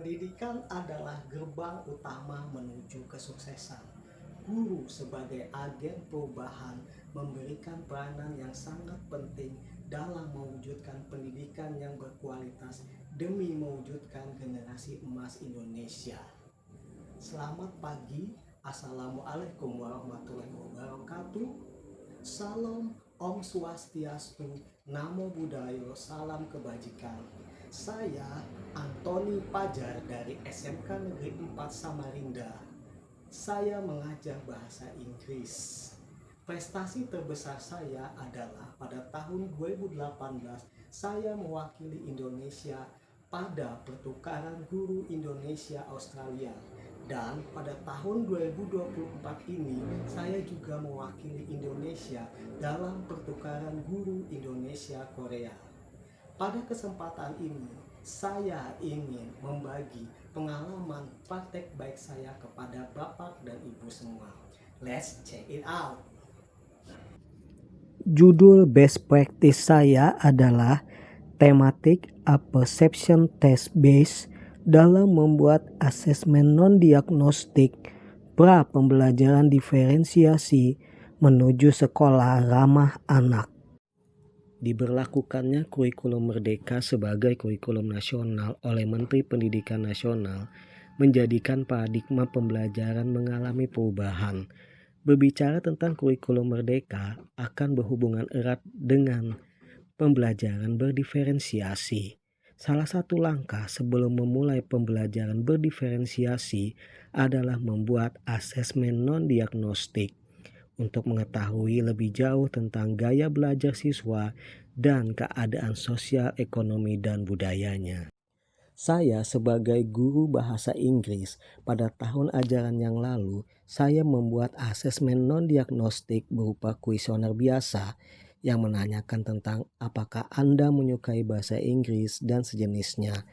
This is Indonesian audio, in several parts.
Pendidikan adalah gerbang utama menuju kesuksesan. Guru sebagai agen perubahan memberikan peranan yang sangat penting dalam mewujudkan pendidikan yang berkualitas demi mewujudkan generasi emas Indonesia. Selamat pagi, Assalamualaikum warahmatullahi wabarakatuh. Salam Om Swastiastu, Namo Buddhaya, salam kebajikan. Saya Antoni Pajar dari SMK Negeri 4 Samarinda. Saya mengajar bahasa Inggris. Prestasi terbesar saya adalah pada tahun 2018 saya mewakili Indonesia pada pertukaran guru Indonesia Australia. Dan pada tahun 2024 ini saya juga mewakili Indonesia dalam pertukaran guru Indonesia Korea. Pada kesempatan ini saya ingin membagi pengalaman praktek baik saya kepada Bapak dan Ibu semua. Let's check it out. Judul best practice saya adalah Thematic Apperception Test Based dalam membuat asesmen non-diagnostik pra pembelajaran diferensiasi menuju sekolah ramah anak. Diberlakukannya kurikulum Merdeka sebagai kurikulum nasional oleh Menteri Pendidikan Nasional menjadikan paradigma pembelajaran mengalami perubahan. Berbicara tentang kurikulum Merdeka akan berhubungan erat dengan pembelajaran berdiferensiasi. Salah satu langkah sebelum memulai pembelajaran berdiferensiasi adalah membuat asesmen non-diagnostik untuk mengetahui lebih jauh tentang gaya belajar siswa dan keadaan sosial, ekonomi, dan budayanya. Saya sebagai guru bahasa Inggris pada tahun ajaran yang lalu, saya membuat asesmen non-diagnostik berupa kuesioner biasa yang menanyakan tentang apakah Anda menyukai bahasa Inggris dan sejenisnya.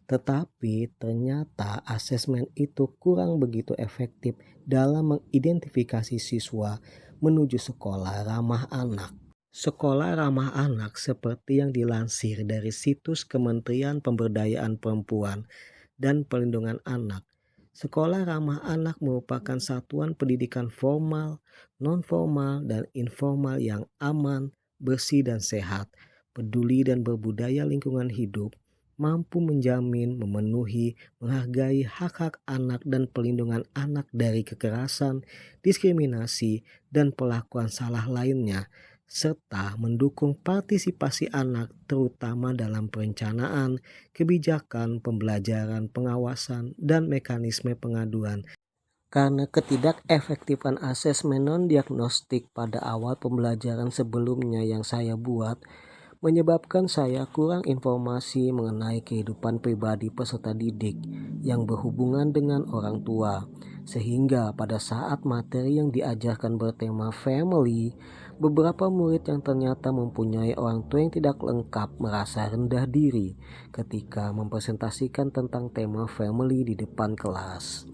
Tetapi ternyata asesmen itu kurang begitu efektif dalam mengidentifikasi siswa menuju sekolah ramah anak. Sekolah ramah anak seperti yang dilansir dari situs Kementerian Pemberdayaan Perempuan dan Perlindungan Anak. Sekolah ramah anak merupakan satuan pendidikan formal, non-formal, dan informal yang aman, bersih dan sehat, peduli dan berbudaya lingkungan hidup, mampu menjamin, memenuhi, menghargai hak-hak anak dan perlindungan anak dari kekerasan, diskriminasi, dan perlakuan salah lainnya, serta mendukung partisipasi anak terutama dalam perencanaan, kebijakan, pembelajaran, pengawasan, dan mekanisme pengaduan. Karena ketidakefektifan asesmen non-diagnostik pada awal pembelajaran sebelumnya yang saya buat, menyebabkan saya kurang informasi mengenai kehidupan pribadi peserta didik yang berhubungan dengan orang tua. Sehingga pada saat materi yang diajarkan bertema family, beberapa murid yang ternyata mempunyai orang tua yang tidak lengkap merasa rendah diri ketika mempresentasikan tentang tema family di depan kelas.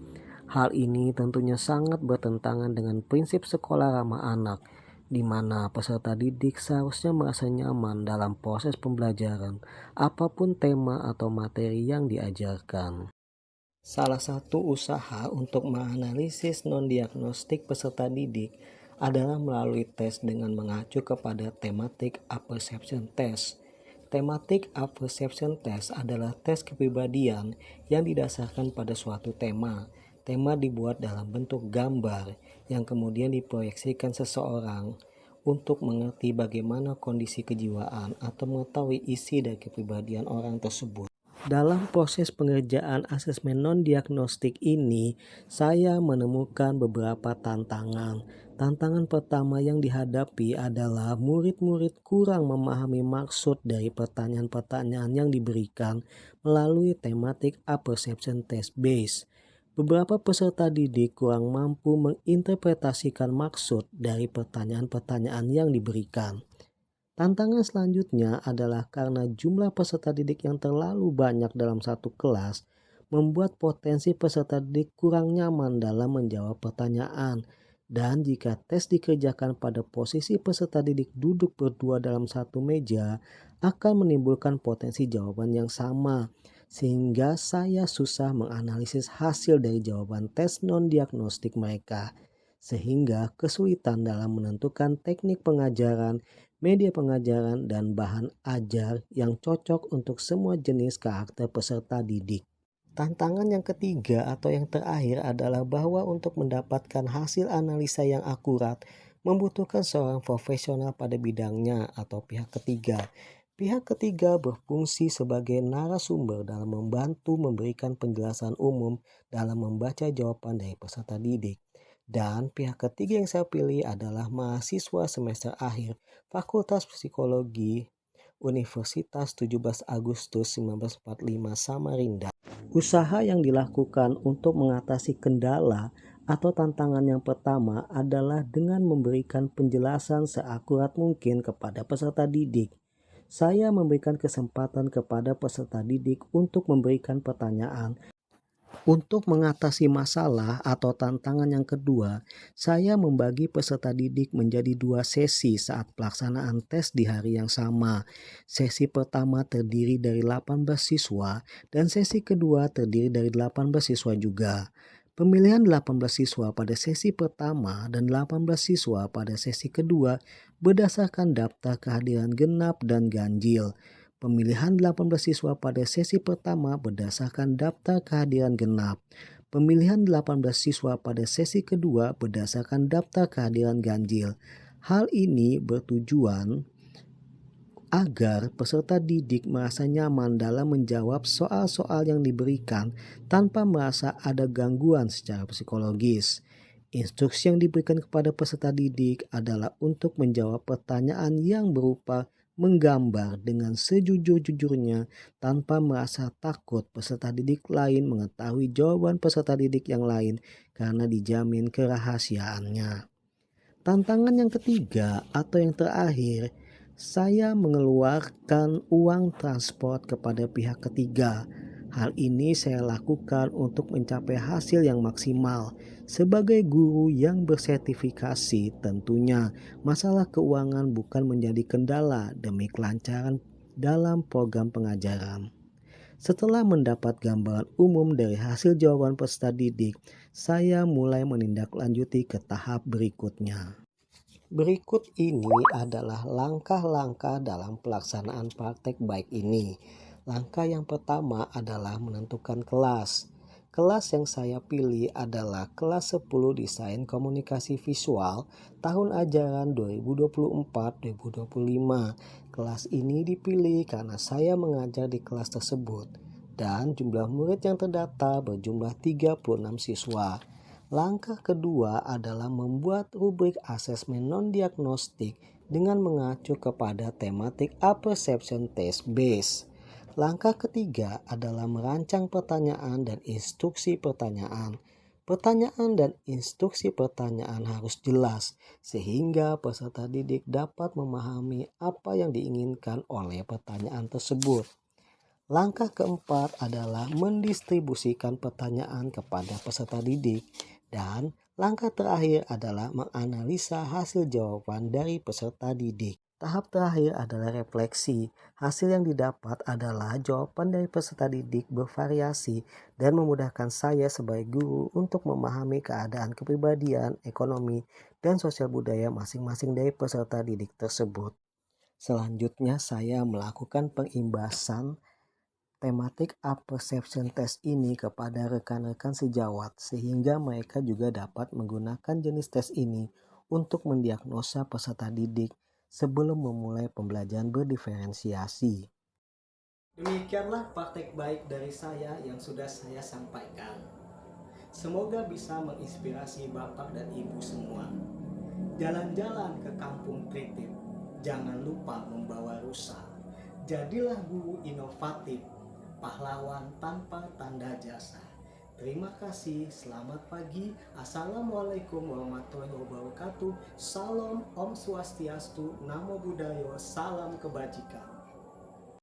Hal ini tentunya sangat bertentangan dengan prinsip sekolah ramah anak, di mana peserta didik seharusnya merasa nyaman dalam proses pembelajaran, apapun tema atau materi yang diajarkan. Salah satu usaha untuk menganalisis non-diagnostik peserta didik adalah melalui tes dengan mengacu kepada Thematic Apperception Test. Thematic Apperception Test adalah tes kepribadian yang didasarkan pada suatu tema. Tema dibuat dalam bentuk gambar yang kemudian diproyeksikan seseorang untuk mengerti bagaimana kondisi kejiwaan atau mengetahui isi dari kepribadian orang tersebut. Dalam proses pengerjaan asesmen non-diagnostik ini, saya menemukan beberapa tantangan. Tantangan pertama yang dihadapi adalah murid-murid kurang memahami maksud dari pertanyaan-pertanyaan yang diberikan melalui Thematic Apperception Test Base. Beberapa peserta didik kurang mampu menginterpretasikan maksud dari pertanyaan-pertanyaan yang diberikan. Tantangan selanjutnya adalah karena jumlah peserta didik yang terlalu banyak dalam satu kelas, membuat potensi peserta didik kurang nyaman dalam menjawab pertanyaan. Dan jika tes dikerjakan pada posisi peserta didik duduk berdua dalam satu meja, akan menimbulkan potensi jawaban yang sama. sehingga saya susah menganalisis hasil dari jawaban tes non-diagnostik mereka, sehingga kesulitan dalam menentukan teknik pengajaran, media pengajaran, dan bahan ajar yang cocok untuk semua jenis karakter peserta didik. Tantangan yang ketiga atau yang terakhir adalah bahwa untuk mendapatkan hasil analisa yang akurat membutuhkan seorang profesional pada bidangnya atau pihak ketiga. Pihak ketiga berfungsi sebagai narasumber dalam membantu memberikan penjelasan umum dalam membaca jawaban dari peserta didik. Dan pihak ketiga yang saya pilih adalah mahasiswa semester akhir Fakultas Psikologi Universitas 17 Agustus 1945 Samarinda. Usaha yang dilakukan untuk mengatasi kendala atau tantangan yang pertama adalah dengan memberikan penjelasan seakurat mungkin kepada peserta didik. Saya memberikan kesempatan kepada peserta didik untuk memberikan pertanyaan. Untuk mengatasi masalah atau tantangan yang kedua, saya membagi peserta didik menjadi 2 sesi saat pelaksanaan tes di hari yang sama. Sesi pertama terdiri dari 18 siswa dan sesi kedua terdiri dari 18 siswa juga. Pemilihan 18 siswa pada sesi pertama dan 18 siswa pada sesi kedua berdasarkan daftar kehadiran genap dan ganjil. Pemilihan 18 siswa pada sesi pertama berdasarkan daftar kehadiran genap. Pemilihan 18 siswa pada sesi kedua berdasarkan daftar kehadiran ganjil. Hal ini bertujuan agar peserta didik merasa nyaman dalam menjawab soal-soal yang diberikan tanpa merasa ada gangguan secara psikologis. Instruksi yang diberikan kepada peserta didik adalah untuk menjawab pertanyaan yang berupa menggambar dengan sejujur-jujurnya tanpa merasa takut peserta didik lain mengetahui jawaban peserta didik yang lain karena dijamin kerahasiaannya. Tantangan yang ketiga atau yang terakhir, saya mengeluarkan uang transport kepada pihak ketiga. Hal ini saya lakukan untuk mencapai hasil yang maksimal. Sebagai guru yang bersertifikasi, tentunya masalah keuangan bukan menjadi kendala demi kelancaran dalam program pengajaran. Setelah mendapat gambaran umum dari hasil jawaban peserta didik, saya mulai menindaklanjuti ke tahap berikutnya. Berikut ini adalah langkah-langkah dalam pelaksanaan praktek baik ini. Langkah yang pertama adalah menentukan kelas. Kelas yang saya pilih adalah kelas 10 Desain Komunikasi Visual tahun ajaran 2024-2025. Kelas ini dipilih karena saya mengajar di kelas tersebut dan jumlah murid yang terdaftar berjumlah 36 siswa. Langkah kedua adalah membuat rubrik asesmen non-diagnostik dengan mengacu kepada tematik apperception test base. Langkah ketiga adalah merancang pertanyaan dan instruksi pertanyaan. Pertanyaan dan instruksi pertanyaan harus jelas sehingga peserta didik dapat memahami apa yang diinginkan oleh pertanyaan tersebut. Langkah keempat adalah mendistribusikan pertanyaan kepada peserta didik. Dan langkah terakhir adalah menganalisa hasil jawaban dari peserta didik. Tahap terakhir adalah refleksi. Hasil yang didapat adalah jawaban dari peserta didik bervariasi dan memudahkan saya sebagai guru untuk memahami keadaan kepribadian, ekonomi, dan sosial budaya masing-masing dari peserta didik tersebut. Selanjutnya saya melakukan pengimbasan tematik apperception test ini kepada rekan-rekan sejawat sehingga mereka juga dapat menggunakan jenis tes ini untuk mendiagnosa peserta didik sebelum memulai pembelajaran berdiferensiasi. Demikianlah praktek baik dari saya yang sudah saya sampaikan. Semoga bisa menginspirasi Bapak dan Ibu semua. Jalan-jalan ke kampung Tritip, jangan lupa membawa rusa. Jadilah guru inovatif, pahlawan tanpa tanda jasa. Terima kasih, selamat pagi. Assalamualaikum warahmatullahi wabarakatuh. Salam, Om Swastiastu, Namo Buddhaya, salam kebajikan.